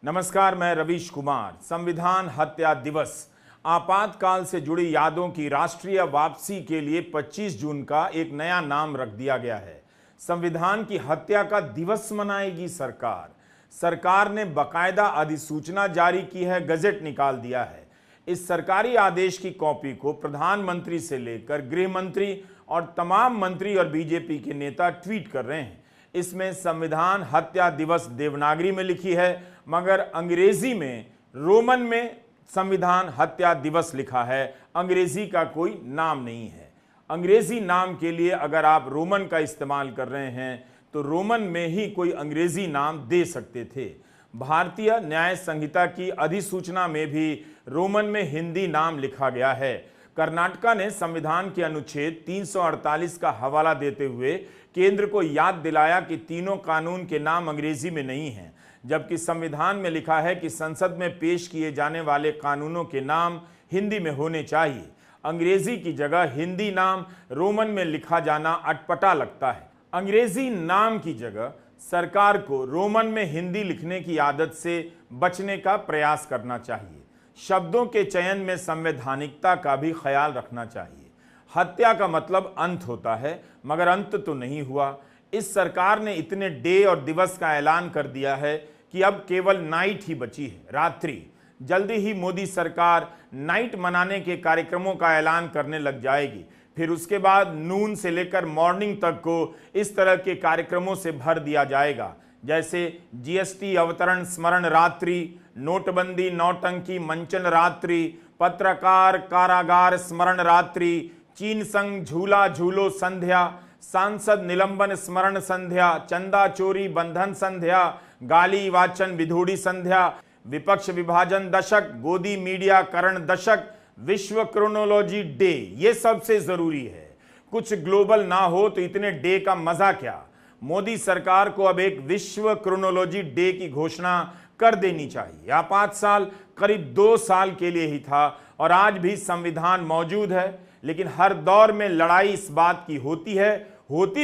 नमस्कार, मैं रवीश कुमार। संविधान हत्या दिवस आपातकाल से जुड़ी यादों की राष्ट्रीय वापसी के लिए 25 जून का एक नया नाम रख दिया गया है। संविधान की हत्या का दिवस मनाएगी सरकार। सरकार ने बकायदा अधिसूचना जारी की है, गजट निकाल दिया है। इस सरकारी आदेश की कॉपी को प्रधानमंत्री से लेकर गृह मंत्री और तमाम मंत्री और बीजेपी के नेता ट्वीट कर रहे हैं। इसमें संविधान हत्या दिवस देवनागरी में लिखी है, मगर अंग्रेजी में रोमन में संविधान हत्या दिवस लिखा है। अंग्रेजी का कोई नाम नहीं है। अंग्रेजी नाम के लिए अगर आप रोमन का इस्तेमाल कर रहे हैं तो रोमन में ही कोई अंग्रेजी नाम दे सकते थे। भारतीय न्याय संहिता की अधिसूचना में भी रोमन में हिंदी नाम लिखा गया है। कर्नाटका ने संविधान के अनुच्छेद 348 का हवाला देते हुए केंद्र को याद दिलाया कि तीनों कानून के नाम अंग्रेजी में नहीं हैं, जबकि संविधान में लिखा है कि संसद में पेश किए जाने वाले कानूनों के नाम हिंदी में होने चाहिए। अंग्रेजी की जगह हिंदी नाम रोमन में लिखा जाना अटपटा लगता है। अंग्रेजी नाम की जगह सरकार को रोमन में हिंदी लिखने की आदत से बचने का प्रयास करना चाहिए। शब्दों के चयन में संवैधानिकता का भी ख्याल रखना चाहिए। हत्या का मतलब अंत होता है, मगर अंत तो नहीं हुआ। इस सरकार ने इतने डे और दिवस का ऐलान कर दिया है कि अब केवल नाइट ही बची है, रात्रि। जल्दी ही मोदी सरकार नाइट मनाने के कार्यक्रमों का ऐलान करने लग जाएगी। फिर उसके बाद नून से लेकर मॉर्निंग तक को इस तरह के कार्यक्रमों से भर दिया जाएगा, जैसे जीएसटी अवतरण स्मरण रात्रि, नोटबंदी नौटंकी मंचन रात्रि, पत्रकार कारागार स्मरण रात्रि, चीन संग झूला झूलो संध्या, सांसद निलंबन स्मरण संध्या, चंदा चोरी बंधन संध्या, गाली वाचन विधूड़ी संध्या, विपक्ष विभाजन दशक, गोदी मीडिया करण दशक, विश्व क्रोनोलॉजी डे। ये सबसे जरूरी है। कुछ ग्लोबल ना हो तो इतने डे का मजा क्या। मोदी सरकार को अब एक विश्व क्रोनोलॉजी डे की घोषणा कर देनी चाहिए। आपात साल करीब 2 साल के लिए ही था और आज भी संविधान मौजूद है, लेकिन हर दौर में लड़ाई इस बात की होती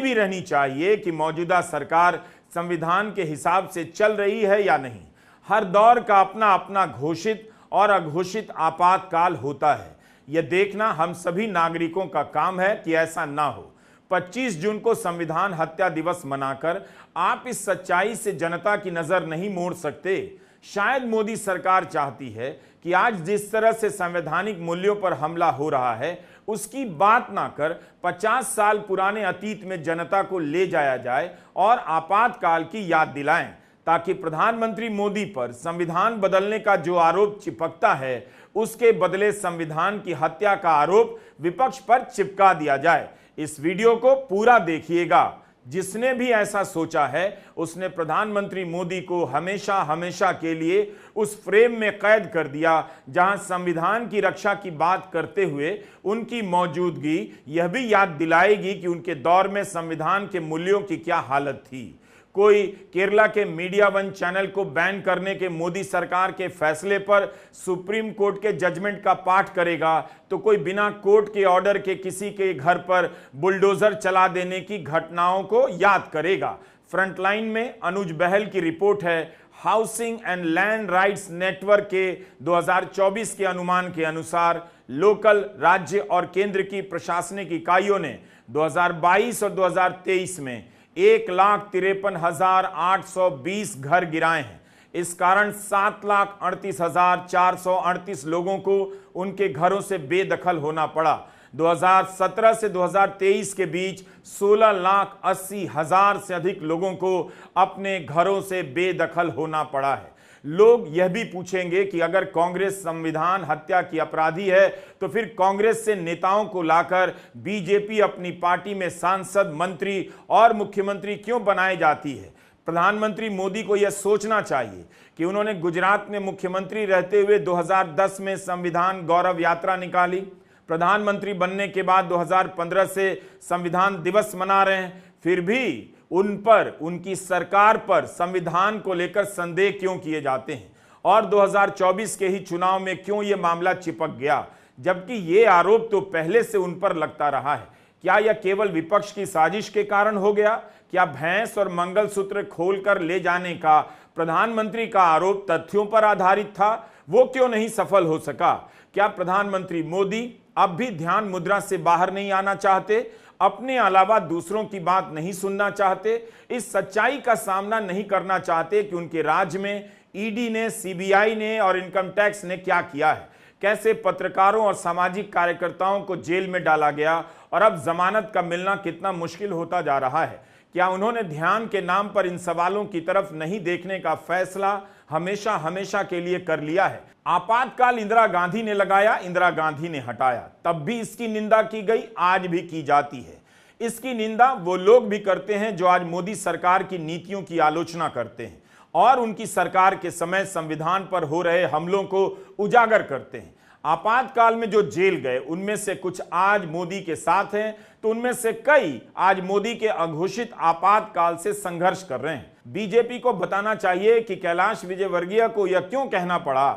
भी रहनी चाहिए कि मौजूदा सरकार संविधान के हिसाब से चल रही है या नहीं। हर दौर का अपना अपना घोषित और अघोषित आपातकाल होता है। यह देखना हम सभी नागरिकों का काम है कि ऐसा ना हो। 25 जून को संविधान हत्या दिवस मनाकर आप इस सच्चाई से जनता की नजर नहीं मोड़ सकते। शायद मोदी सरकार चाहती है कि आज जिस तरह से संवैधानिक मूल्यों पर हमला हो रहा है उसकी बात ना कर 50 साल पुराने अतीत में जनता को ले जाया जाए और आपातकाल की याद दिलाएं, ताकि प्रधानमंत्री मोदी पर संविधान बदलने का जो आरोप चिपकता है उसके बदले संविधान की हत्या का आरोप विपक्ष पर चिपका दिया जाए। इस वीडियो को पूरा देखिएगा। जिसने भी ऐसा सोचा है उसने प्रधानमंत्री मोदी को हमेशा हमेशा के लिए उस फ्रेम में कैद कर दिया जहां संविधान की रक्षा की बात करते हुए उनकी मौजूदगी यह भी याद दिलाएगी कि उनके दौर में संविधान के मूल्यों की क्या हालत थी। कोई केरला के मीडिया वन चैनल को बैन करने के मोदी सरकार के फैसले पर सुप्रीम कोर्ट के जजमेंट का पाठ करेगा, तो कोई बिना कोर्ट के ऑर्डर के किसी के घर पर बुलडोजर चला देने की घटनाओं को याद करेगा। फ्रंटलाइन में अनुज बहल की रिपोर्ट है। Housing and land rights network के 2024 के अनुमान के अनुसार लोकल, राज्य और केंद्र की प्रशासनिक इकाइयों ने 2022 और 2023 में 1,53,820 घर गिराए हैं। इस कारण 7,38,438 लोगों को उनके घरों से बेदखल होना पड़ा। 2017 से 2023 के बीच 16,80,000 से अधिक लोगों को अपने घरों से बेदखल होना पड़ा है। लोग यह भी पूछेंगे कि अगर कांग्रेस संविधान हत्या की अपराधी है तो फिर कांग्रेस से नेताओं को लाकर बीजेपी अपनी पार्टी में सांसद, मंत्री और मुख्यमंत्री क्यों बनाए जाती है। प्रधानमंत्री मोदी को यह सोचना चाहिए कि उन्होंने गुजरात में मुख्यमंत्री रहते हुए 2010 में संविधान गौरव यात्रा निकाली। प्रधानमंत्री बनने के बाद 2015 से संविधान दिवस मना रहे हैं, फिर भी उन पर, उनकी सरकार पर संविधान को लेकर संदेह क्यों किए जाते हैं और 2024 के ही चुनाव में क्यों यह मामला चिपक गया, जबकि यह आरोप तो पहले से उन पर लगता रहा है। क्या यह केवल विपक्ष की साजिश के कारण हो गया? क्या भैंस और मंगलसूत्र खोलकर ले जाने का प्रधानमंत्री का आरोप तथ्यों पर आधारित था, वो क्यों नहीं सफल हो सका? क्या प्रधानमंत्री मोदी अब भी ध्यान मुद्रा से बाहर नहीं आना चाहते? अपने अलावा दूसरों की बात नहीं सुनना चाहते? इस सच्चाई का सामना नहीं करना चाहते कि उनके राज्य में ईडी ने, सीबीआई ने और इनकम टैक्स ने क्या किया है? कैसे पत्रकारों और सामाजिक कार्यकर्ताओं को जेल में डाला गया और अब जमानत का मिलना कितना मुश्किल होता जा रहा है? क्या उन्होंने ध्यान के नाम पर इन सवालों की तरफ नहीं देखने का फैसला हमेशा हमेशा के लिए कर लिया है? आपातकाल इंदिरा गांधी ने लगाया, इंदिरा गांधी ने हटाया, तब भी इसकी निंदा की गई, आज भी की जाती है। इसकी निंदा वो लोग भी करते हैं जो आज मोदी सरकार की नीतियों की आलोचना करते हैं और उनकी सरकार के समय संविधान पर हो रहे हमलों को उजागर करते हैं। आपातकाल में जो जेल गए उनमें से कुछ आज मोदी के साथ हैं, तो उनमें से कई आज मोदी के अघोषित आपातकाल से संघर्ष कर रहे हैं। बीजेपी को बताना चाहिए कि कैलाश विजयवर्गीय को यह क्यों कहना पड़ा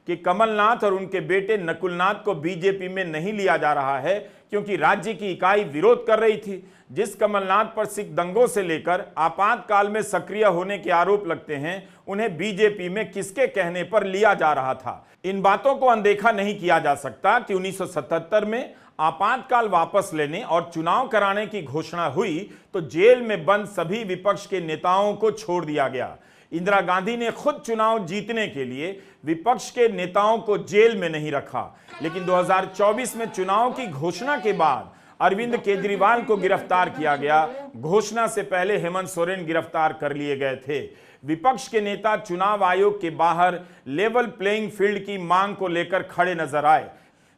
कि कमलनाथ और उनके बेटे नकुलनाथ को बीजेपी में नहीं लिया जा रहा है, क्योंकि राज्य की इकाई विरोध कर रही थी। जिस कमलनाथ पर सिख दंगों से लेकर आपातकाल में सक्रिय होने के आरोप लगते हैं, उन्हें बीजेपी में किसके कहने पर लिया जा रहा था? इन बातों को अनदेखा नहीं किया जा सकता कि 1977 में आपातकाल वापस लेने और चुनाव कराने की घोषणा हुई तो जेल में बंद सभी विपक्ष के नेताओं को छोड़ दिया गया। इंदिरा गांधी ने खुद चुनाव जीतने के लिए विपक्ष के नेताओं को जेल में नहीं रखा, लेकिन 2024 में चुनाव की घोषणा के बाद अरविंद केजरीवाल को गिरफ्तार किया गया। घोषणा से पहले हेमंत सोरेन गिरफ्तार कर लिए गए थे। विपक्ष के नेता चुनाव आयोग के बाहर लेवल प्लेइंग फील्ड की मांग को लेकर खड़े नजर आए।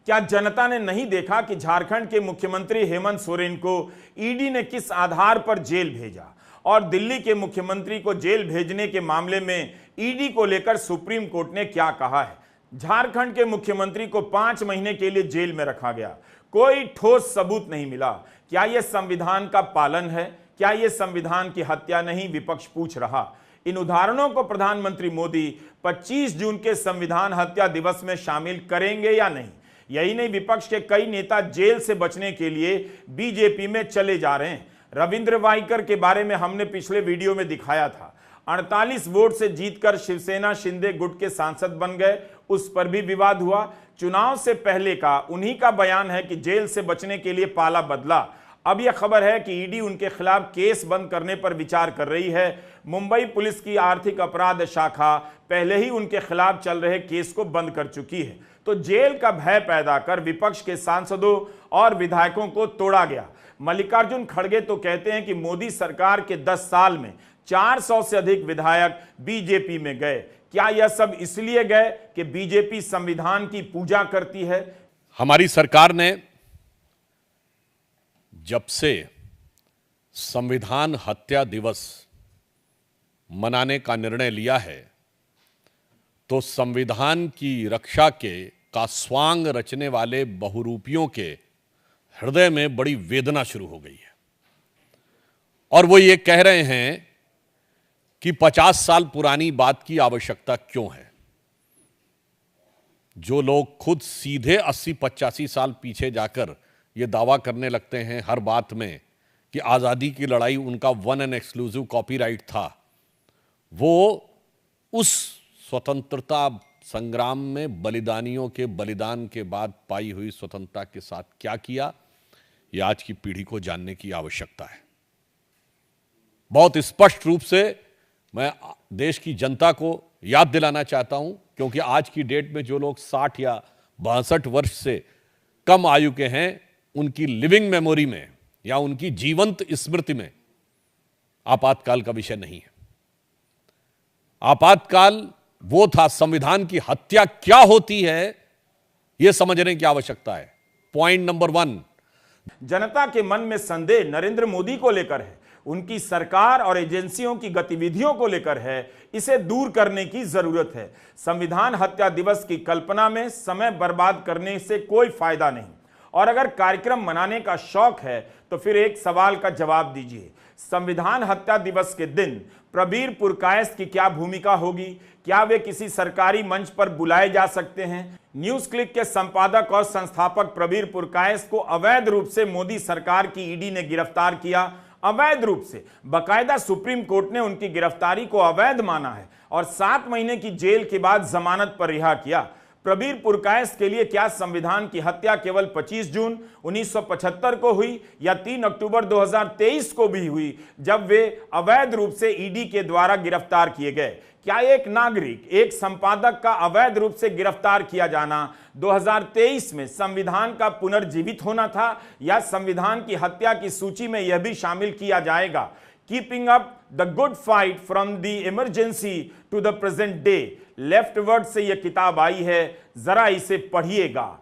क्या जनता ने नहीं देखा कि झारखंड के मुख्यमंत्री हेमंत सोरेन को ईडी ने किस आधार पर जेल भेजा और दिल्ली के मुख्यमंत्री को जेल भेजने के मामले में ईडी को लेकर सुप्रीम कोर्ट ने क्या कहा है? झारखंड के मुख्यमंत्री को 5 महीने के लिए जेल में रखा गया, कोई ठोस सबूत नहीं मिला। क्या यह संविधान का पालन है? क्या यह संविधान की हत्या नहीं? विपक्ष पूछ रहा। इन उदाहरणों को प्रधानमंत्री मोदी 25 जून के संविधान हत्या दिवस में शामिल करेंगे या नहीं? यही नहीं, विपक्ष के कई नेता जेल से बचने के लिए बीजेपी में चले जा रहे हैं। रविंद्र वाइकर के बारे में हमने पिछले वीडियो में दिखाया था। 48 वोट से जीतकर शिवसेना शिंदे गुट के सांसद बन गए, उस पर भी विवाद हुआ। चुनाव से पहले का उन्हीं का बयान है कि जेल से बचने के लिए पाला बदला। अब यह खबर है कि ईडी उनके खिलाफ केस बंद करने पर विचार कर रही है। मुंबई पुलिस की आर्थिक अपराध शाखा पहले ही उनके खिलाफ चल रहे केस को बंद कर चुकी है। तो जेल का भय पैदा कर विपक्ष के सांसदों और विधायकों को तोड़ा गया। मल्लिकार्जुन खड़गे तो कहते हैं कि मोदी सरकार के 10 साल में 400 से अधिक विधायक बीजेपी में गए। क्या यह सब इसलिए गए कि बीजेपी संविधान की पूजा करती है? हमारी सरकार ने जब से संविधान हत्या दिवस मनाने का निर्णय लिया है, तो संविधान की रक्षा का स्वांग रचने वाले बहुरूपियों के हृदय में बड़ी वेदना शुरू हो गई है। और वो ये कह रहे हैं कि 50 साल पुरानी बात की आवश्यकता क्यों है। जो लोग खुद सीधे 80-85 साल पीछे जाकर ये दावा करने लगते हैं हर बात में कि आज़ादी की लड़ाई उनका वन एंड एक्सक्लूसिव कॉपीराइट था, वो उस स्वतंत्रता संग्राम में बलिदानियों के बलिदान के बाद पाई हुई स्वतंत्रता के साथ क्या किया, ये आज की पीढ़ी को जानने की आवश्यकता है। बहुत स्पष्ट रूप से मैं देश की जनता को याद दिलाना चाहता हूं, क्योंकि आज की डेट में जो लोग 60 या 62 वर्ष से कम आयु के हैं, उनकी लिविंग मेमोरी में या उनकी जीवंत स्मृति में आपातकाल का विषय नहीं है। आपातकाल वो था, संविधान की हत्या क्या होती है यह समझने की आवश्यकता है। पॉइंट नंबर 1, जनता के मन में संदेह नरेंद्र मोदी को लेकर है, उनकी सरकार और एजेंसियों की गतिविधियों को लेकर है। इसे दूर करने की जरूरत है। संविधान हत्या दिवस की कल्पना में समय बर्बाद करने से कोई फायदा नहीं। और अगर कार्यक्रम मनाने का शौक है तो फिर एक सवाल का जवाब दीजिए, संविधान हत्या दिवस के दिन प्रबीर पुरकायस्थ की क्या भूमिका होगी? क्या वे किसी सरकारी मंच पर बुलाए जा सकते हैं? न्यूज क्लिक के संपादक और संस्थापक प्रबीर पुरकायस्थ को अवैध रूप से मोदी सरकार की ईडी ने गिरफ्तार किया। अवैध रूप से, बाकायदा सुप्रीम कोर्ट ने उनकी गिरफ्तारी को अवैध माना है। और 7 महीने की जेल के बाद जमानत पर रिहा किया। प्रबीर पुरकायस्थ के लिए क्या संविधान की हत्या केवल 25 जून 1975 को हुई या 3 अक्टूबर 2023 को भी हुई, जब वे अवैध रूप से ईडी के द्वारा गिरफ्तार किए गए? क्या एक नागरिक, एक संपादक का अवैध रूप से गिरफ्तार किया जाना 2023 में संविधान का पुनर्जीवित होना था, या संविधान की हत्या की सूची में यह भी शामिल किया जाएगा? Keeping up the good fight from the emergency to the present day, LeftWord से यह किताब आई है, जरा इसे पढ़िएगा।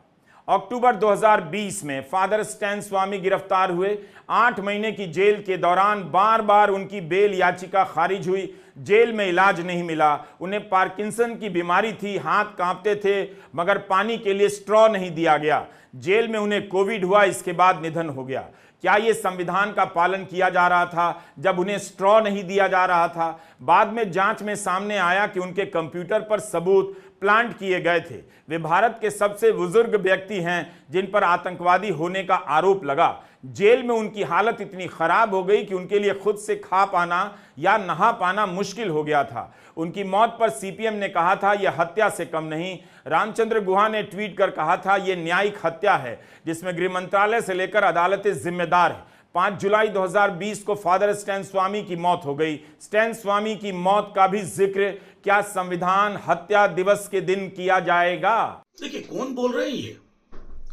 अक्टूबर 2020 में फादर स्टैन स्वामी गिरफ्तार हुए। 8 महीने की जेल के दौरान बार बार उनकी बेल याचिका खारिज हुई। जेल में इलाज नहीं मिला। उन्हें पार्किंसन की बीमारी थी, हाथ कांपते थे, मगर पानी के लिए स्ट्रॉ नहीं दिया गया। जेल में उन्हें कोविड हुआ, इसके बाद निधन हो गया। क्या यह संविधान का पालन किया जा रहा था जब उन्हें स्ट्रॉ नहीं दिया जा रहा था? बाद में जांच में सामने आया कि उनके कंप्यूटर पर सबूत प्लांट किए गए थे। वे भारत के सबसे बुजुर्ग व्यक्ति हैं जिन पर आतंकवादी होने का आरोप लगा। जेल में उनकी हालत इतनी खराब हो गई कि उनके लिए खुद से खा पाना या नहा पाना मुश्किल हो गया था। उनकी मौत पर सीपीएम ने कहा था यह हत्या से कम नहीं। रामचंद्र गुहा ने ट्वीट कर कहा था यह न्यायिक हत्या है जिसमें गृह मंत्रालय से लेकर अदालतें जिम्मेदार है। 5 जुलाई 2020 को फादर स्टैन स्वामी की मौत हो गई। स्टैन स्वामी की मौत का भी जिक्र क्या संविधान हत्या दिवस के दिन किया जाएगा? देखिए, कौन बोल रहे हैं ये?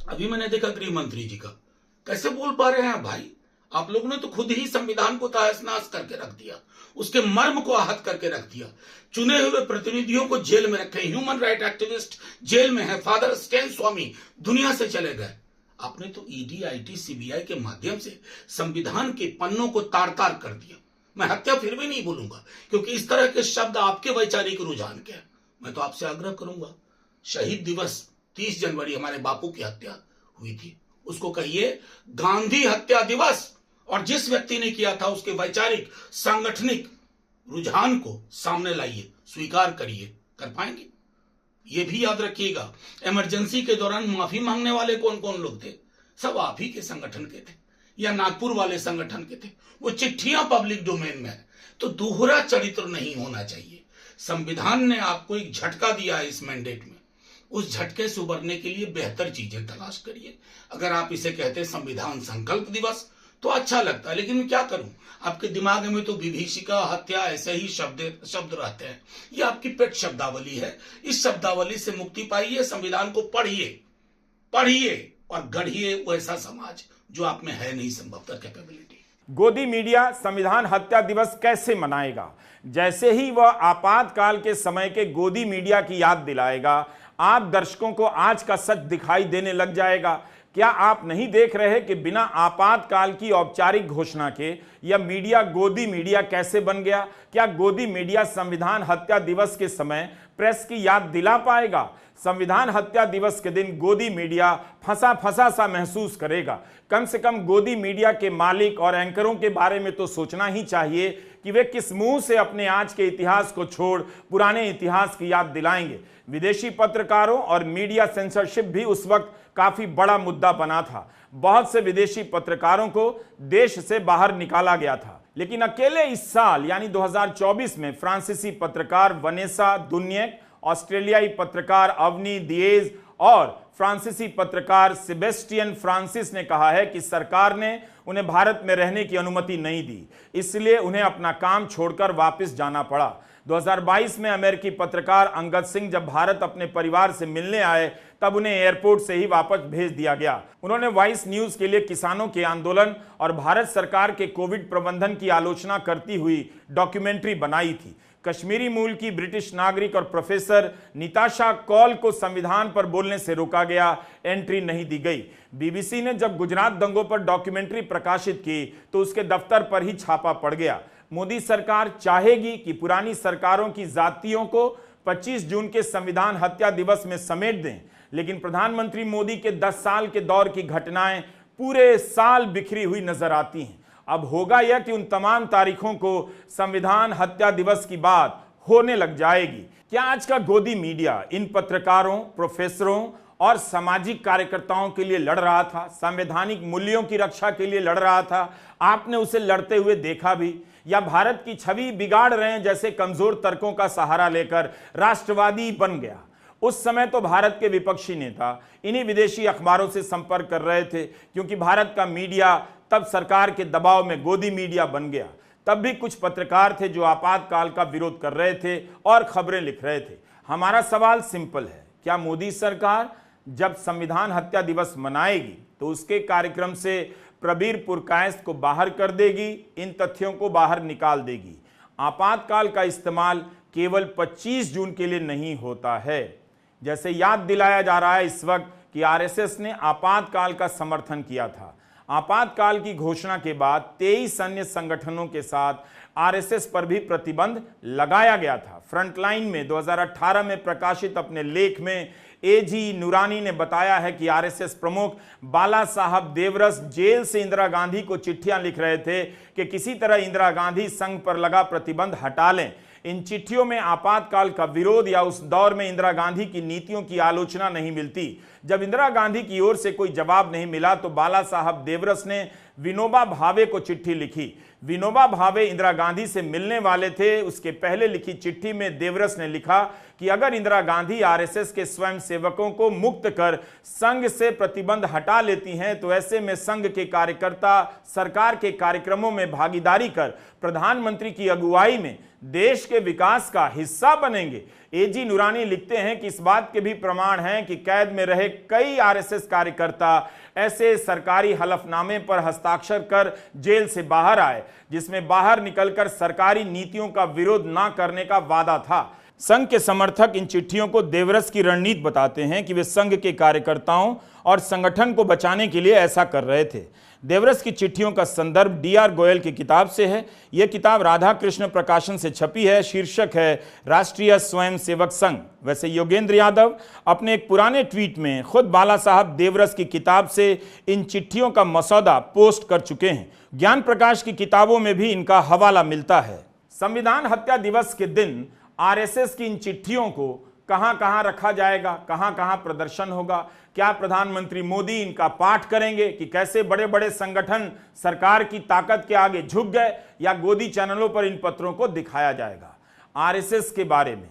अभी मैंने देखा गृह मंत्री जी का, कैसे बोल पा रहे हैं भाई? आप लोगों ने तो खुद ही संविधान को तहस नहस करके रख दिया, उसके मर्म को आहत करके रख दिया। चुने हुए प्रतिनिधियों को जेल में रखे, ह्यूमन राइट एक्टिविस्ट जेल में है, फादर स्टैन स्वामी दुनिया से चले गए। आपने तो ईडी, आईटी, सीबीआई के माध्यम से संविधान के पन्नों को तार तार कर दिया। मैं हत्या फिर भी नहीं बोलूंगा, क्योंकि इस तरह के शब्द आपके वैचारिक रुझान के हैं। मैं तो आपसे आग्रह करूंगा, शहीद दिवस 30 जनवरी हमारे बापू की हत्या हुई थी, उसको कहिए गांधी हत्या दिवस, और जिस व्यक्ति ने किया था उसके वैचारिक सांगठनिक रुझान को सामने लाइए, स्वीकार करिए। कर पाएंगे? ये भी याद रखिएगा, इमरजेंसी के दौरान माफी मांगने वाले कौन कौन लोग थे? सब आप ही के संगठन के थे या नागपुर वाले संगठन के थे। वो चिट्ठियां पब्लिक डोमेन में है। तो दोहरा चरित्र नहीं होना चाहिए। संविधान ने आपको एक झटका दिया है इस मैंडेट में, उस झटके से उबरने के लिए बेहतर चीजें तलाश करिए। अगर आप इसे कहते संविधान संकल्प दिवस तो अच्छा लगता है, लेकिन मैं क्या करूं, आपके दिमाग में तो विभीषिका, हत्या ऐसे ही शब्द रहते हैं। ये आपकी पेट शब्दावली है। इस शब्दावली से मुक्ति पाइए, संविधान को पढ़िए और गढ़िए वैसा समाज जो आप में है नहीं संभवतः कैपेबिलिटी। गोदी मीडिया संविधान हत्या दिवस कैसे मनाएगा? जैसे ही वह आपातकाल के समय के गोदी मीडिया की याद दिलाएगा, आप दर्शकों को आज का सच दिखाई देने लग जाएगा। क्या आप नहीं देख रहे कि बिना आपातकाल की औपचारिक घोषणा के यह मीडिया गोदी मीडिया कैसे बन गया? क्या गोदी मीडिया संविधान हत्या दिवस के समय प्रेस की याद दिला पाएगा? संविधान हत्या दिवस के दिन गोदी मीडिया फंसा फंसा सा महसूस करेगा। कम से कम गोदी मीडिया के मालिक और एंकरों के बारे में तो सोचना ही चाहिए कि वे किस मुंह से अपने आज के इतिहास को छोड़ पुराने इतिहास की याद दिलाएंगे। विदेशी पत्रकारों और मीडिया सेंसरशिप भी उस वक्त काफी बड़ा मुद्दा बना था। बहुत से विदेशी पत्रकारों को देश से बाहर निकाला गया था। लेकिन अकेले इस साल यानी 2024 में फ्रांसीसी पत्रकार वनेसा दुन्येक, ऑस्ट्रेलियाई पत्रकार अवनी दिएज और फ्रांसीसी पत्रकार सेबेस्टियन फ्रांसिस ने कहा है कि सरकार ने उन्हें भारत में रहने की अनुमति नहीं दी, इसलिए उन्हें अपना काम छोड़कर वापस जाना पड़ा। 2022 में अमेरिकी पत्रकार अंगद सिंह जब भारत अपने परिवार से मिलने आए तब उन्हें एयरपोर्ट से ही वापस भेज दिया गया। उन्होंने वॉइस न्यूज के लिए किसानों के आंदोलन और भारत सरकार के कोविड प्रबंधन की आलोचना करती हुई डॉक्यूमेंट्री बनाई थी। कश्मीरी मूल की ब्रिटिश नागरिक और प्रोफेसर निताशा कौल को संविधान पर बोलने से रोका गया, एंट्री नहीं दी गई। बीबीसी ने जब गुजरात दंगों पर डॉक्यूमेंट्री प्रकाशित की तो उसके दफ्तर पर ही छापा पड़ गया। मोदी सरकार चाहेगी कि पुरानी सरकारों की जातियों को 25 जून के संविधान हत्या दिवस में समेट दें, लेकिन प्रधानमंत्री मोदी के 10 साल के दौर की घटनाएं पूरे साल बिखरी हुई नजर आती हैं। अब होगा यह कि उन तमाम तारीखों को संविधान हत्या दिवस की बात होने लग जाएगी। क्या आज का गोदी मीडिया इन पत्रकारों, प्रोफेसरों और सामाजिक कार्यकर्ताओं के लिए लड़ रहा था, संवैधानिक मूल्यों की रक्षा के लिए लड़ रहा था? आपने उसे लड़ते हुए देखा भी? या भारत की छवि बिगाड़ रहे हैं जैसे कमजोर तर्कों का सहारा लेकर राष्ट्रवादी बन गया। उस समय तो भारत के विपक्षी नेता इन्हीं विदेशी अखबारों से संपर्क कर रहे थे, क्योंकि भारत का मीडिया तब सरकार के दबाव में गोदी मीडिया बन गया। तब भी कुछ पत्रकार थे जो आपातकाल का विरोध कर रहे थे और खबरें लिख रहे थे। हमारा सवाल सिंपल है, क्या मोदी सरकार जब संविधान हत्या दिवस मनाएगी तो उसके कार्यक्रम से प्रबीर पुरकायस्थ को बाहर कर देगी, इन तथ्यों को बाहर निकाल देगी? आपातकाल का इस्तेमाल केवल 25 जून के लिए नहीं होता है। जैसे याद दिलाया जा रहा है इस वक्त कि आरएसएस ने आपातकाल का समर्थन किया था। आपातकाल की घोषणा के बाद 23 अन्य संगठनों के साथ आरएसएस पर भी प्रतिबंध लगाया गया था। फ्रंटलाइन में 2018 में प्रकाशित अपने लेख में एजी नूरानी ने बताया है कि आरएसएस प्रमुख बाला साहब देवरस जेल से इंदिरा गांधी को चिट्ठियां लिख रहे थे कि किसी तरह इंदिरा गांधी संघ पर लगा प्रतिबंध हटा लें। इन चिट्ठियों में आपातकाल का विरोध या उस दौर में इंदिरा गांधी की नीतियों की आलोचना नहीं मिलती। जब इंदिरा गांधी की ओर से कोई जवाब नहीं मिला तो बाला साहब देवरस ने विनोबा भावे को चिट्ठी लिखी। विनोबा भावे इंदिरा गांधी से मिलने वाले थे। उसके पहले लिखी चिट्ठी में देवरस ने लिखा कि अगर इंदिरा गांधी आरएसएस के स्वयं सेवकों को मुक्त कर संघ से प्रतिबंध हटा लेती हैं तो ऐसे में संघ के कार्यकर्ता सरकार के कार्यक्रमों में भागीदारी कर प्रधानमंत्री की अगुवाई में देश के विकास का हिस्सा बनेंगे। एजी नूरानी लिखते हैं कि इस बात के भी प्रमाण हैं कि कैद में रहे कई आरएसएस कार्यकर्ता ऐसे सरकारी हलफनामे पर हस्ताक्षर कर जेल से बाहर आए जिसमें बाहर निकलकर सरकारी नीतियों का विरोध न करने का वादा था। संघ के समर्थक इन चिट्ठियों को देवरस की रणनीति बताते हैं कि वे संघ के कार्यकर्ताओं और संगठन को बचाने के लिए ऐसा कर रहे थे। देवरस की चिट्ठियों का संदर्भ डीआर गोयल की किताब से है। यह किताब राधा कृष्ण प्रकाशन से छपी है। शीर्षक है राष्ट्रीय स्वयं सेवक संघ। वैसे योगेंद्र यादव अपने एक पुराने ट्वीट में खुद बाला साहब देवरस की किताब से इन चिट्ठियों का मसौदा पोस्ट कर चुके हैं। ज्ञान प्रकाश की किताबों में भी इनका हवाला मिलता है। संविधान हत्या दिवस के दिन आरएसएस की इन चिट्ठियों को कहां कहां रखा जाएगा, कहां कहां प्रदर्शन होगा? क्या प्रधानमंत्री मोदी इनका पाठ करेंगे कि कैसे बड़े बड़े संगठन सरकार की ताकत के आगे झुक गए, या गोदी चैनलों पर इन पत्रों को दिखाया जाएगा? आरएसएस के बारे में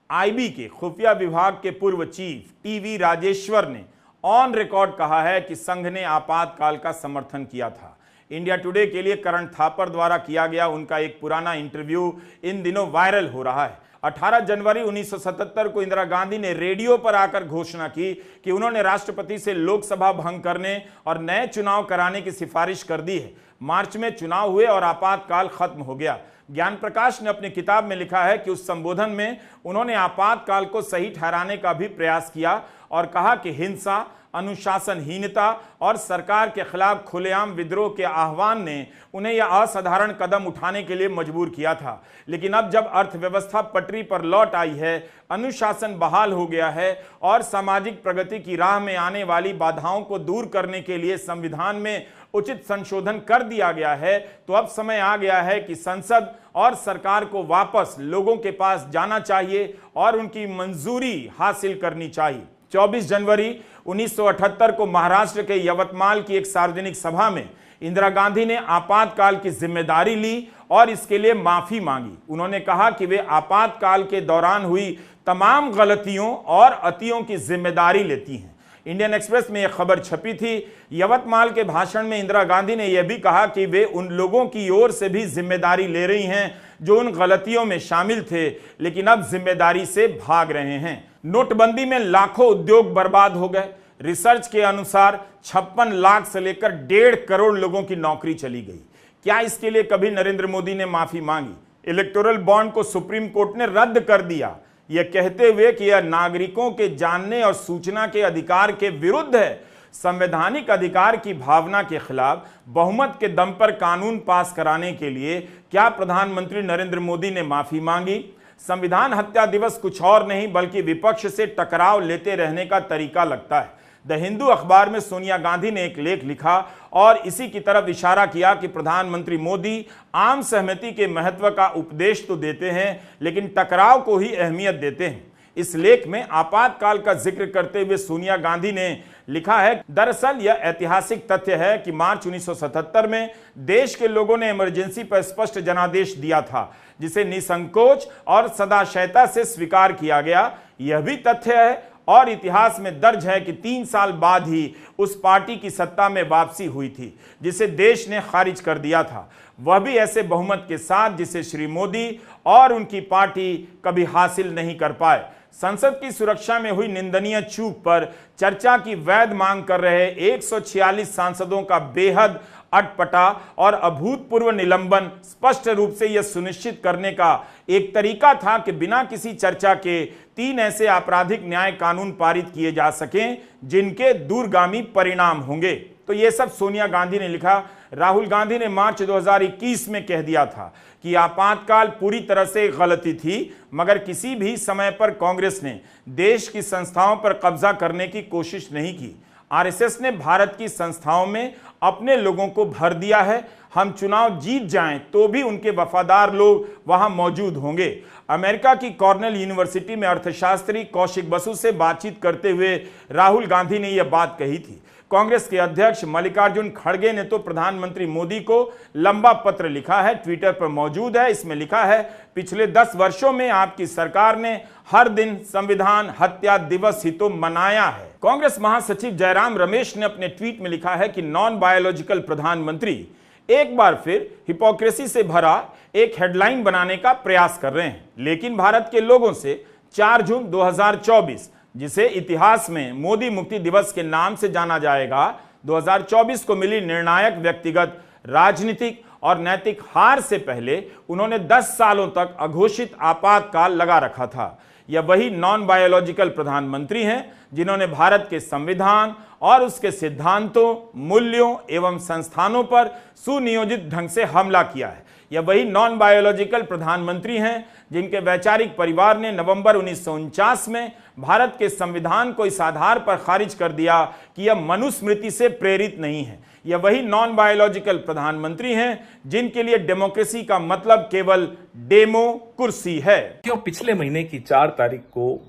आईबी के खुफिया विभाग के पूर्व चीफ टीवी राजेश्वर ने ऑन रिकॉर्ड कहा है कि संघ ने आपातकाल का समर्थन किया था। इंडिया टुडे के लिए करण थापर द्वारा किया गया उनका एक पुराना इंटरव्यू इन दिनों वायरल हो रहा है। 18 जनवरी 1977 को इंदिरा गांधी ने रेडियो पर आकर घोषणा की कि उन्होंने राष्ट्रपति से लोकसभा भंग करने और नए चुनाव कराने की सिफारिश कर दी है। मार्च में चुनाव हुए और आपातकाल खत्म हो गया। ज्ञान प्रकाश ने अपनी किताब में लिखा है कि उस संबोधन में उन्होंने आपातकाल को सही ठहराने का भी प्रयास किया और कहा कि हिंसा, अनुशासनहीनता और सरकार के खिलाफ खुलेआम विद्रोह के आह्वान ने उन्हें यह असाधारण कदम उठाने के लिए मजबूर किया था। लेकिन अब जब अर्थव्यवस्था पटरी पर लौट आई है, अनुशासन बहाल हो गया है और सामाजिक प्रगति की राह में आने वाली बाधाओं को दूर करने के लिए संविधान में उचित संशोधन कर दिया गया है, तो अब समय आ गया है कि संसद और सरकार को वापस लोगों के पास जाना चाहिए और उनकी मंजूरी हासिल करनी चाहिए। 24 जनवरी 1978 को महाराष्ट्र के यवतमाल की एक सार्वजनिक सभा में इंदिरा गांधी ने आपातकाल की जिम्मेदारी ली और इसके लिए माफी मांगी। उन्होंने कहा कि वे आपातकाल के दौरान हुई तमाम गलतियों और अतियों की जिम्मेदारी लेती हैं। इंडियन एक्सप्रेस में यह खबर छपी थी। यवतमाल के भाषण में इंदिरा गांधी ने यह भी कहा कि वे उन लोगों की ओर से भी जिम्मेदारी ले रही हैं जो उन गलतियों में शामिल थे लेकिन अब जिम्मेदारी से भाग रहे हैं। नोटबंदी में लाखों उद्योग बर्बाद हो गए। रिसर्च के अनुसार 56 लाख से लेकर 1.5 करोड़ लोगों की नौकरी चली गई। क्या इसके लिए कभी नरेंद्र मोदी ने माफी मांगी? इलेक्टोरल बॉन्ड को सुप्रीम कोर्ट ने रद्द कर दिया, यह कहते हुए कि यह नागरिकों के जानने और सूचना के अधिकार के विरुद्ध है। संवैधानिक अधिकार की भावना के खिलाफ बहुमत के दम पर कानून पास कराने के लिए क्या प्रधानमंत्री नरेंद्र मोदी ने माफी मांगी? संविधान हत्या दिवस कुछ और नहीं बल्कि विपक्ष से टकराव लेते रहने का तरीका लगता है। द हिंदू अखबार में सोनिया गांधी ने एक लेख लिखा और इसी की तरफ इशारा किया कि प्रधानमंत्री मोदी आम सहमति के महत्व का उपदेश तो देते हैं लेकिन टकराव को ही अहमियत देते हैं। इस लेख में आपातकाल का जिक्र करते हुए सोनिया गांधी ने लिखा है, दरअसल यह ऐतिहासिक तथ्य है कि मार्च 1977 में देश के लोगों ने इमरजेंसी पर स्पष्ट जनादेश दिया था, जिसे निसंकोच और सदाशयता से स्वीकार किया गया। यह भी तथ्य है और इतिहास में दर्ज है कि 3 साल बाद ही उस पार्टी की सत्ता में वापसी हुई थी, जिसे देश ने खारिज कर दिया था, वह भी ऐसे बहुमत के साथ जिसे श्री मोदी और उनकी पार्टी कभी हासिल नहीं कर पाए। संसद की सुरक्षा में हुई निंदनीय चूक पर चर्चा की वैध मांग कर रहे 146 सांसदों का बेहद अटपटा और अभूतपूर्व निलंबन स्पष्ट रूप से यह सुनिश्चित करने का एक तरीका था कि बिना किसी चर्चा के 3 ऐसे आपराधिक न्याय कानून पारित किए जा सकें जिनके दूरगामी परिणाम होंगे। तो यह सब सोनिया गांधी ने लिखा। राहुल गांधी ने मार्च 2021 में कह दिया था कि आपातकाल पूरी तरह से गलती थी, मगर किसी भी समय पर कांग्रेस ने देश की संस्थाओं पर कब्जा करने की कोशिश नहीं की। आरएसएस ने भारत की संस्थाओं में अपने लोगों को भर दिया है। हम चुनाव जीत जाएं तो भी उनके वफादार लोग वहां मौजूद होंगे। अमेरिका की कॉर्नेल यूनिवर्सिटी में अर्थशास्त्री कौशिक बसु से बातचीत करते हुए राहुल गांधी ने यह बात कही थी। कांग्रेस के अध्यक्ष मल्लिकार्जुन खड़गे ने तो प्रधानमंत्री मोदी को लंबा पत्र लिखा है, ट्विटर पर मौजूद है। इसमें लिखा है, पिछले 10 वर्षों में आपकी सरकार ने हर दिन संविधान हत्या दिवस ही तो मनाया है। कांग्रेस महासचिव जयराम रमेश ने अपने ट्वीट में लिखा है कि नॉन बायोलॉजिकल प्रधानमंत्री एक बार फिर हिपोक्रेसी से भरा एक हेडलाइन बनाने का प्रयास कर रहे हैं, लेकिन भारत के लोगों से 4 जून 2024, जिसे इतिहास में मोदी मुक्ति दिवस के नाम से जाना जाएगा, 2024 को मिली निर्णायक व्यक्तिगत, राजनीतिक और नैतिक हार से पहले उन्होंने 10 सालों तक अघोषित आपातकाल लगा रखा था। यह वही नॉन बायोलॉजिकल प्रधानमंत्री हैं जिन्होंने भारत के संविधान और उसके सिद्धांतों, मूल्यों एवं संस्थानों पर सुनियोजित ढंग से हमला किया है। यह वही नॉन बायोलॉजिकल प्रधानमंत्री हैं जिनके वैचारिक परिवार ने नवंबर 1949 में भारत के संविधान को इस आधार पर खारिज कर दिया कि यह मनुस्मृति से प्रेरित नहीं है। यह वही नॉन बायोलॉजिकल प्रधानमंत्री हैं जिनके लिए डेमोक्रेसी का मतलब केवल डेमो कुर्सी है। क्यों पिछले महीने की 4 तारीख को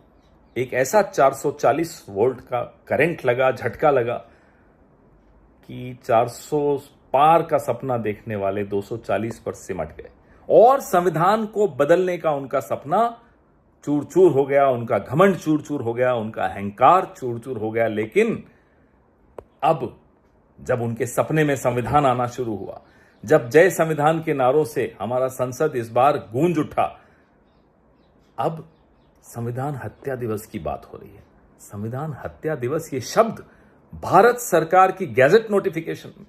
एक ऐसा 440 वोल्ट का करंट लगा, झटका लगा कि 400 पार का सपना देखने वाले 240 पर सिमट गए और संविधान को बदलने का उनका सपना चूर चूर हो गया, उनका घमंड चूर चूर हो गया, उनका अहंकार चूर चूर हो गया। लेकिन अब जब उनके सपने में संविधान आना शुरू हुआ, जब जय संविधान के नारों से हमारा संसद इस बार गूंज उठा, अब संविधान हत्या दिवस की बात हो रही है। संविधान हत्या दिवस, ये शब्द भारत सरकार की गैजेट नोटिफिकेशन में,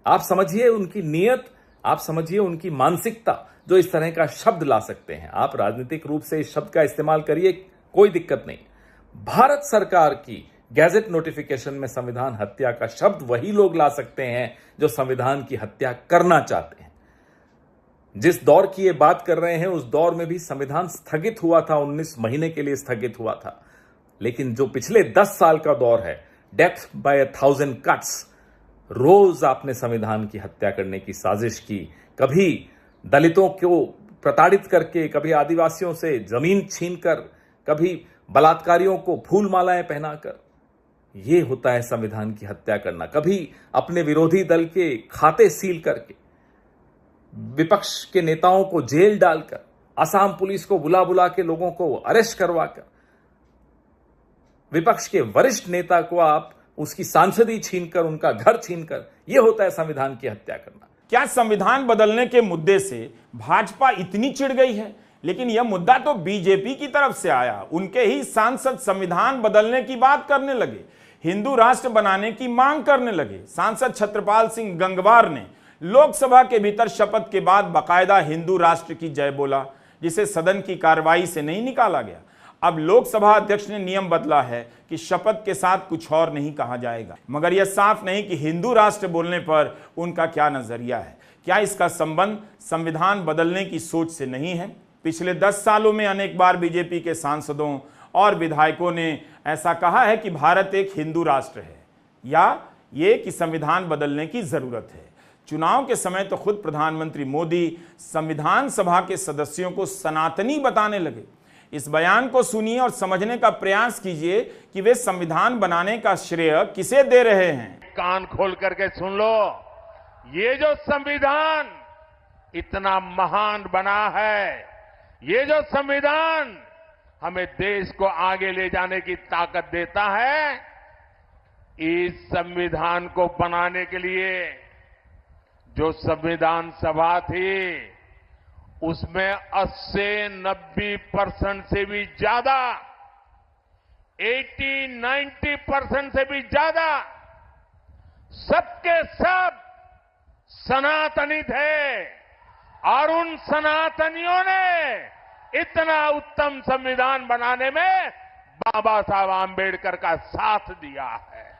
आप समझिए उनकी नीयत, आप समझिए उनकी मानसिकता जो इस तरह का शब्द ला सकते हैं। आप राजनीतिक रूप से इस शब्द का इस्तेमाल करिए, कोई दिक्कत नहीं। भारत सरकार की गैजेट नोटिफिकेशन में संविधान हत्या का शब्द वही लोग ला सकते हैं जो संविधान की हत्या करना चाहते हैं। जिस दौर की ये बात कर रहे हैं उस दौर में भी संविधान स्थगित हुआ था, 19 महीने के लिए स्थगित हुआ था। लेकिन जो पिछले 10 साल का दौर है, डेथ बाय 1000 कट्स, रोज आपने संविधान की हत्या करने की साजिश की। कभी दलितों को प्रताड़ित करके, कभी आदिवासियों से जमीन छीनकर, कभी बलात्कारियों को फूल मालाएं पहनाकर। यह होता है संविधान की हत्या करना। कभी अपने विरोधी दल के खाते सील करके, विपक्ष के नेताओं को जेल डालकर, असम पुलिस को बुला बुला के लोगों को अरेस्ट करवाकर, विपक्ष के वरिष्ठ नेता को आप उसकी सांसदी छीनकर, उनका घर छीनकर, यह होता है संविधान की हत्या करना। क्या संविधान बदलने के मुद्दे से भाजपा इतनी चिढ़ गई है? लेकिन यह मुद्दा तो बीजेपी की तरफ से आया। उनके ही सांसद संविधान बदलने की बात करने लगे, हिंदू राष्ट्र बनाने की मांग करने लगे। सांसद छत्रपाल सिंह गंगवार ने लोकसभा के भीतर शपथ के बाद बाकायदा हिंदू राष्ट्र की जय बोला, जिसे सदन की कार्रवाई से नहीं निकाला गया। अब लोकसभा अध्यक्ष ने नियम बदला है कि शपथ के साथ कुछ और नहीं कहा जाएगा, मगर यह साफ नहीं कि हिंदू राष्ट्र बोलने पर उनका क्या नजरिया है। क्या इसका संबंध संविधान बदलने की सोच से नहीं है? पिछले 10 सालों में अनेक बार बीजेपी के सांसदों और विधायकों ने ऐसा कहा है कि भारत एक हिंदू राष्ट्र है, या ये कि संविधान बदलने की जरूरत है। चुनाव के समय तो खुद प्रधानमंत्री मोदी संविधान सभा के सदस्यों को सनातनी बताने लगे। इस बयान को सुनिए और समझने का प्रयास कीजिए कि वे संविधान बनाने का श्रेय किसे दे रहे हैं। कान खोल करके सुन लो, ये जो संविधान इतना महान बना है, ये जो संविधान हमें देश को आगे ले जाने की ताकत देता है, इस संविधान को बनाने के लिए जो संविधान सभा थी उसमें 80-90% से भी ज्यादा, 80-90% से भी ज्यादा सबके सब सनातनी थे और उन सनातनियों ने इतना उत्तम संविधान बनाने में बाबा साहब आंबेडकर का साथ दिया है।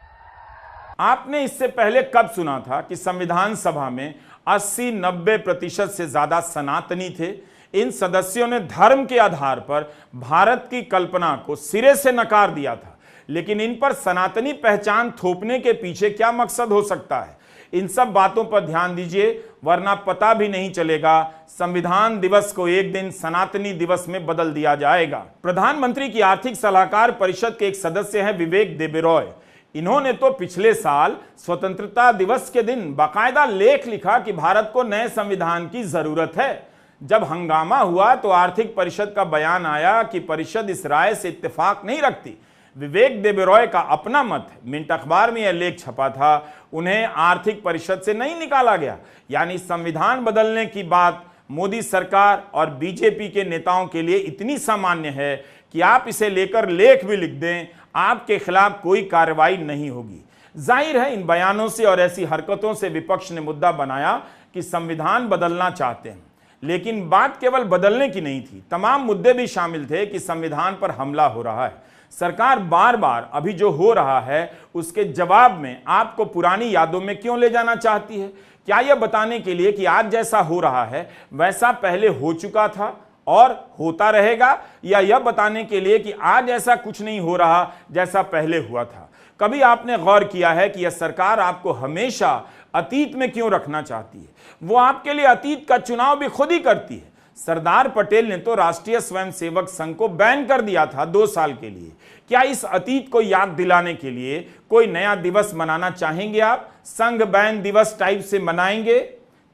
आपने इससे पहले कब सुना था कि संविधान सभा में 80-90% से ज्यादा सनातनी थे? इन सदस्यों ने धर्म के आधार पर भारत की कल्पना को सिरे से नकार दिया था। लेकिन इन पर सनातनी पहचान थोपने के पीछे क्या मकसद हो सकता है? इन सब बातों पर ध्यान दीजिए, वरना पता भी नहीं चलेगा संविधान दिवस को एक दिन सनातनी दिवस में बदल दिया जाएगा। प्रधानमंत्री की आर्थिक सलाहकार परिषद के एक सदस्य हैं विवेक देबरॉय। इन्होंने तो पिछले साल स्वतंत्रता दिवस के दिन बाकायदा लेख लिखा कि भारत को नए संविधान की जरूरत है। जब हंगामा हुआ तो आर्थिक परिषद का बयान आया कि परिषद इस राय से इत्तेफाक नहीं रखती। विवेक देबरॉय का अपना मत है, मिंट अखबार में यह लेख छपा था, उन्हें आर्थिक परिषद से नहीं निकाला गया। यानी संविधान बदलने की बात मोदी सरकार और बीजेपी के नेताओं के लिए इतनी सामान्य है कि आप इसे लेकर लेख भी लिख दें, आपके खिलाफ कोई कार्रवाई नहीं होगी। जाहिर है इन बयानों से और ऐसी हरकतों से विपक्ष ने मुद्दा बनाया कि संविधान बदलना चाहते हैं। लेकिन बात केवल बदलने की नहीं थी, तमाम मुद्दे भी शामिल थे कि संविधान पर हमला हो रहा है। सरकार बार बार अभी जो हो रहा है उसके जवाब में आपको पुरानी यादों में क्यों ले जाना चाहती है? क्या यह बताने के लिए कि आज जैसा हो रहा है वैसा पहले हो चुका था और होता रहेगा, या यह बताने के लिए कि आज ऐसा कुछ नहीं हो रहा जैसा पहले हुआ था? कभी आपने गौर किया है कि यह सरकार आपको हमेशा अतीत में क्यों रखना चाहती है? वो आपके लिए अतीत का चुनाव भी खुद ही करती है। सरदार पटेल ने तो राष्ट्रीय स्वयंसेवक संघ को बैन कर दिया था 2 साल के लिए। क्या इस अतीत को याद दिलाने के लिए कोई नया दिवस मनाना चाहेंगे आप? संघ बैन दिवस टाइप से मनाएंगे?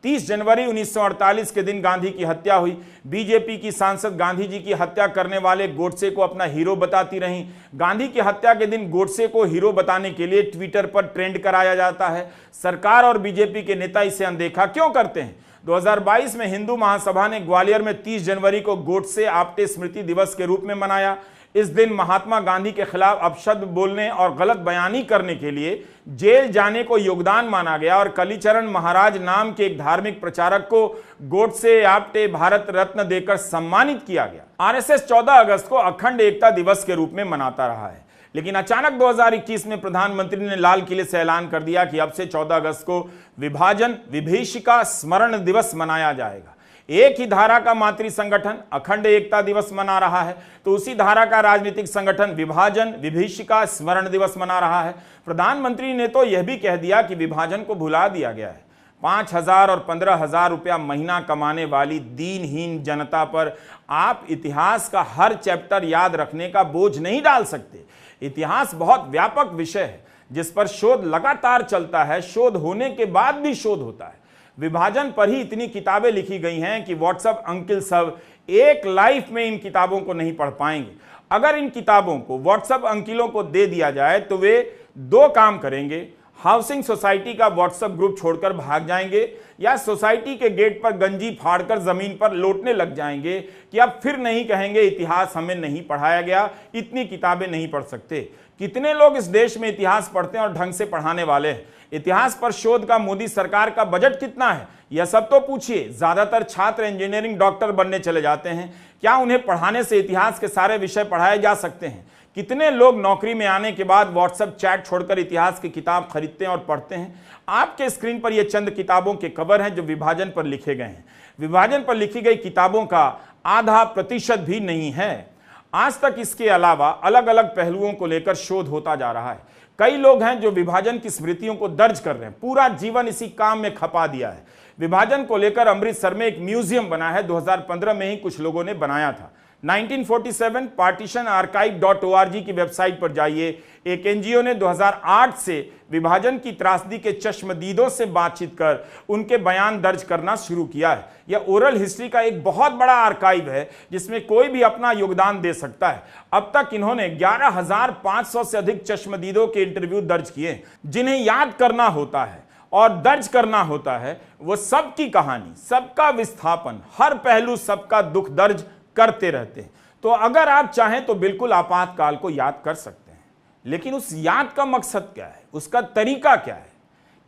30 जनवरी 1948 के दिन गांधी की हत्या हुई। बीजेपी की सांसद गांधी जी की हत्या करने वाले गोडसे को अपना हीरो बताती रहीं। गांधी की हत्या के दिन गोडसे को हीरो बताने के लिए ट्विटर पर ट्रेंड कराया जाता है। सरकार और बीजेपी के नेता इसे अनदेखा क्यों करते हैं? 2022 में हिंदू महासभा ने ग्वालियर में 30 जनवरी को गोडसे आपटे स्मृति दिवस के रूप में मनाया। इस दिन महात्मा गांधी के खिलाफ अपशब्द बोलने और गलत बयानी करने के लिए जेल जाने को योगदान माना गया और कालीचरण महाराज नाम के एक धार्मिक प्रचारक को गोडसे आपटे भारत रत्न देकर सम्मानित किया गया। आरएसएस 14 अगस्त को अखंड एकता दिवस के रूप में मनाता रहा है। लेकिन अचानक 2021 में प्रधानमंत्री ने लाल किले से ऐलान कर दिया कि अब से 14 अगस्त को विभाजन विभीषिका स्मरण दिवस मनाया जाएगा। एक ही धारा का मातृ संगठन अखंड एकता दिवस मना रहा है तो उसी धारा का राजनीतिक संगठन विभाजन विभीषिका स्मरण दिवस मना रहा है। प्रधानमंत्री ने तो यह भी कह दिया कि विभाजन को भुला दिया गया है। 5,000 और 15,000 रुपया महीना कमाने वाली दीनहीन जनता पर आप इतिहास का हर चैप्टर याद रखने का बोझ नहीं डाल सकते। इतिहास बहुत व्यापक विषय है जिस पर शोध लगातार चलता है, शोध होने के बाद भी शोध होता है। विभाजन पर ही इतनी किताबें लिखी गई हैं कि व्हाट्सएप अंकिल सब एक लाइफ में इन किताबों को नहीं पढ़ पाएंगे। अगर इन किताबों को व्हाट्सएप अंकिलों को दे दिया जाए तो वे 2 काम करेंगे, हाउसिंग सोसाइटी का व्हाट्सएप ग्रुप छोड़कर भाग जाएंगे या सोसाइटी के गेट पर गंजी फाड़कर जमीन पर लौटने लग जाएंगे कि अब फिर नहीं कहेंगे इतिहास हमें नहीं पढ़ाया गया, इतनी किताबें नहीं पढ़ सकते। कितने लोग इस देश में इतिहास पढ़ते हैं और ढंग से पढ़ाने वाले हैं? इतिहास पर शोध का मोदी सरकार का बजट कितना है यह सब तो पूछिए। ज्यादातर छात्र इंजीनियरिंग डॉक्टर बनने चले जाते हैं, क्या उन्हें पढ़ाने से इतिहास के सारे विषय पढ़ाए जा सकते हैं? कितने लोग नौकरी में आने के बाद व्हाट्सएप चैट छोड़कर इतिहास की किताब खरीदते हैं और पढ़ते हैं? आपके स्क्रीन पर ये चंद किताबों के कवर हैं जो विभाजन पर लिखे गए हैं। विभाजन पर लिखी गई किताबों का आधा प्रतिशत भी नहीं है। आज तक इसके अलावा अलग अलग पहलुओं को लेकर शोध होता जा रहा है। कई लोग हैं जो विभाजन की स्मृतियों को दर्ज कर रहे हैं, पूरा जीवन इसी काम में खपा दिया है। विभाजन को लेकर अमृतसर में एक म्यूजियम बना है, 2015 में ही कुछ लोगों ने बनाया था। 1947 partitionarchive.org की वेबसाइट पर जाइए। एक एनजीओ ने 2008 से विभाजन की त्रासदी के चश्मदीदों से बातचीत कर उनके बयान दर्ज करना शुरू किया है। यह ओरल हिस्ट्री का एक बहुत बड़ा आर्काइव है जिसमें कोई भी अपना योगदान दे सकता है। अब तक इन्होंने 11,500 से अधिक चश्मदीदों के इंटरव्यू दर्ज किए, जिन्हें याद करना होता है और दर्ज करना होता है वो सबकी कहानी, सबका विस्थापन, हर पहलू सबका दुख दर्ज करते रहते हैं। तो अगर आप चाहें तो बिल्कुल आपातकाल को याद कर सकते हैं, लेकिन उस याद का मकसद क्या है, उसका तरीका क्या है?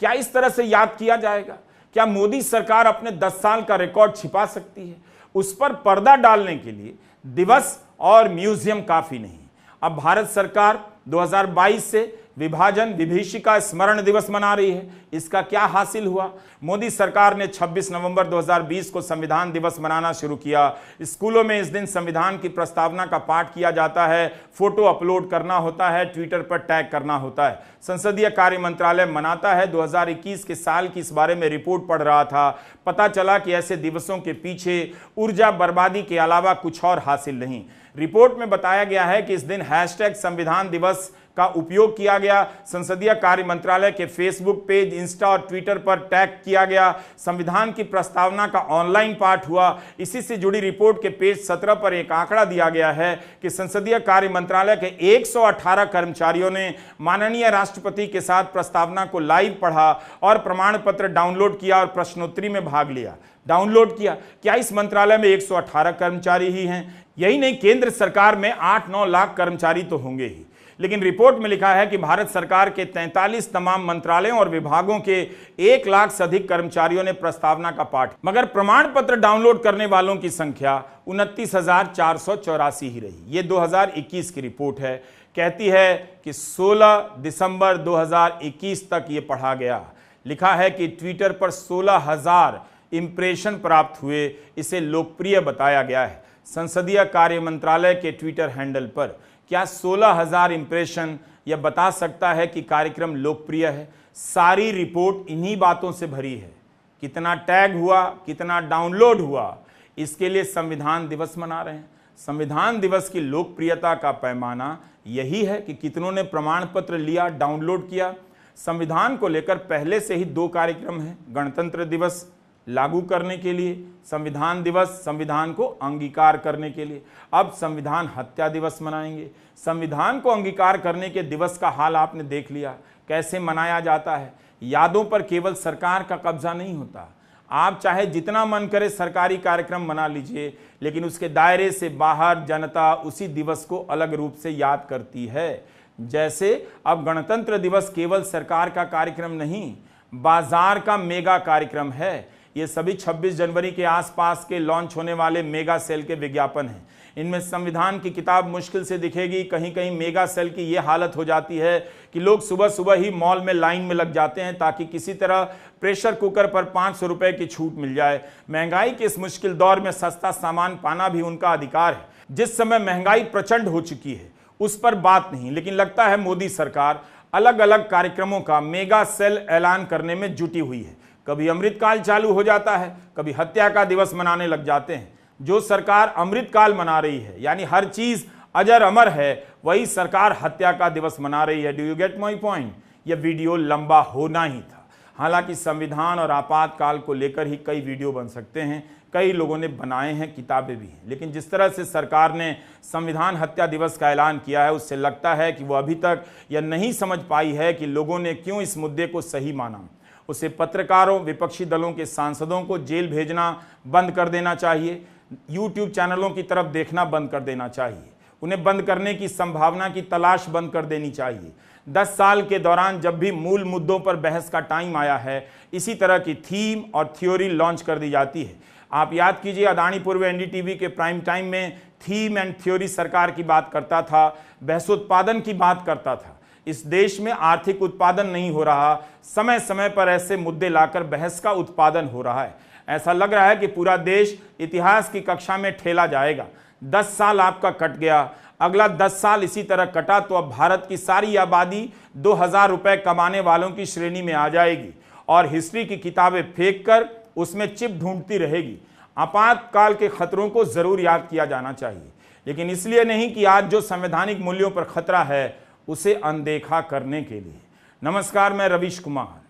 क्या इस तरह से याद किया जाएगा? क्या मोदी सरकार अपने 10 साल का रिकॉर्ड छिपा सकती है? उस पर पर्दा डालने के लिए दिवस और म्यूजियम काफी नहीं। अब भारत सरकार 2022 से विभाजन विभीषिका स्मरण दिवस मना रही है। इसका क्या हासिल हुआ? मोदी सरकार ने 26 नवंबर 2020 को संविधान दिवस मनाना शुरू किया। स्कूलों में इस दिन संविधान की प्रस्तावना का पाठ किया जाता है, फोटो अपलोड करना होता है, ट्विटर पर टैग करना होता है। संसदीय कार्य मंत्रालय मनाता है। 2021 के साल की इस बारे में रिपोर्ट पढ़ रहा था, पता चला कि ऐसे दिवसों के पीछे ऊर्जा बर्बादी के अलावा कुछ और हासिल नहीं। रिपोर्ट में बताया गया है कि इस दिन #संविधान दिवस का उपयोग किया गया। संसदीय कार्य मंत्रालय के फेसबुक पेज, इंस्टा और ट्विटर पर टैग किया गया। संविधान की प्रस्तावना का ऑनलाइन पाठ हुआ। इसी से जुड़ी रिपोर्ट के पेज 17 पर एक आंकड़ा दिया गया है कि संसदीय कार्य मंत्रालय के 118 कर्मचारियों ने माननीय राष्ट्रपति के साथ प्रस्तावना को लाइव पढ़ा और प्रमाण पत्र डाउनलोड किया और प्रश्नोत्तरी में भाग लिया। डाउनलोड किया। क्या इस मंत्रालय में 118 कर्मचारी ही हैं? यही नहीं, केंद्र सरकार में 8-9 लाख कर्मचारी तो होंगे ही। लेकिन रिपोर्ट में लिखा है कि भारत सरकार के 43 तमाम मंत्रालयों और विभागों के 1 लाख से अधिक कर्मचारियों ने प्रस्तावना का पाठ, मगर प्रमाण पत्र डाउनलोड करने वालों की संख्या 29,484 ही रही। ये 2021 की रिपोर्ट है। कहती है कि 16 दिसंबर 2021 तक ये पढ़ा गया। लिखा है कि ट्विटर पर 16,000 इंप्रेशन प्राप्त हुए। इसे लोकप्रिय बताया गया है। संसदीय कार्य मंत्रालय के ट्विटर हैंडल पर क्या 16,000 इंप्रेशन यह बता सकता है कि कार्यक्रम लोकप्रिय है? सारी रिपोर्ट इन्हीं बातों से भरी है। कितना टैग हुआ, कितना डाउनलोड हुआ, इसके लिए संविधान दिवस मना रहे हैं। संविधान दिवस की लोकप्रियता का पैमाना यही है कि कितनों ने प्रमाण पत्र लिया, डाउनलोड किया। संविधान को लेकर पहले से ही 2 कार्यक्रम हैं। गणतंत्र दिवस लागू करने के लिए, संविधान दिवस संविधान को अंगीकार करने के लिए। अब संविधान हत्या दिवस मनाएंगे। संविधान को अंगीकार करने के दिवस का हाल आपने देख लिया, कैसे मनाया जाता है। यादों पर केवल सरकार का कब्जा नहीं होता। आप चाहे जितना मन करे सरकारी कार्यक्रम मना लीजिए, लेकिन उसके दायरे से बाहर जनता उसी दिवस को अलग रूप से याद करती है। जैसे अब गणतंत्र दिवस केवल सरकार का कार्यक्रम नहीं, बाजार का मेगा कार्यक्रम है। ये सभी 26 जनवरी के आसपास के लॉन्च होने वाले मेगा सेल के विज्ञापन हैं। इनमें संविधान की किताब मुश्किल से दिखेगी। कहीं कहीं मेगा सेल की ये हालत हो जाती है कि लोग सुबह सुबह ही मॉल में लाइन में लग जाते हैं ताकि किसी तरह प्रेशर कुकर पर 500 रुपए की छूट मिल जाए। महंगाई के इस मुश्किल दौर में सस्ता सामान पाना भी उनका अधिकार है। जिस समय महंगाई प्रचंड हो चुकी है उस पर बात नहीं, लेकिन लगता है मोदी सरकार अलग अलग कार्यक्रमों का मेगा सेल ऐलान करने में जुटी हुई है। कभी अमृतकाल चालू हो जाता है, कभी हत्या का दिवस मनाने लग जाते हैं। जो सरकार अमृतकाल मना रही है, यानी हर चीज अजर अमर है, वही सरकार हत्या का दिवस मना रही है। Do you get my point? यह वीडियो लंबा होना ही था। हालांकि संविधान और आपातकाल को लेकर ही कई वीडियो बन सकते हैं, कई लोगों ने बनाए हैं, किताबें भी हैं, लेकिन जिस तरह से सरकार ने संविधान हत्या दिवस का ऐलान किया है उससे लगता है कि वो अभी तक यह नहीं समझ पाई है कि लोगों ने क्यों इस मुद्दे को सही माना। उसे पत्रकारों, विपक्षी दलों के सांसदों को जेल भेजना बंद कर देना चाहिए। यूट्यूब चैनलों की तरफ देखना बंद कर देना चाहिए। उन्हें बंद करने की संभावना की तलाश बंद कर देनी चाहिए। 10 साल के दौरान जब भी मूल मुद्दों पर बहस का टाइम आया है, इसी तरह की थीम और थ्योरी लॉन्च कर दी जाती है। आप याद कीजिए, अदानी पूर्व एनडीटीवी के प्राइम टाइम में थीम एंड थ्योरी सरकार की बात करता था, बहसोत्पादन की बात करता था। इस देश में आर्थिक उत्पादन नहीं हो रहा, समय समय पर ऐसे मुद्दे लाकर बहस का उत्पादन हो रहा है। ऐसा लग रहा है कि पूरा देश इतिहास की कक्षा में ठेला जाएगा। 10 साल आपका कट गया, अगला 10 साल इसी तरह कटा तो अब भारत की सारी आबादी 2000 रुपए कमाने वालों की श्रेणी में आ जाएगी और हिस्ट्री की किताबें फेंक कर उसमें चिप ढूंढती रहेगी। आपातकाल के खतरों को जरूर याद किया जाना चाहिए। लेकिन इसलिए नहीं कि आज जो संवैधानिक मूल्यों पर खतरा है उसे अनदेखा करने के लिए। नमस्कार, मैं रवीश कुमार।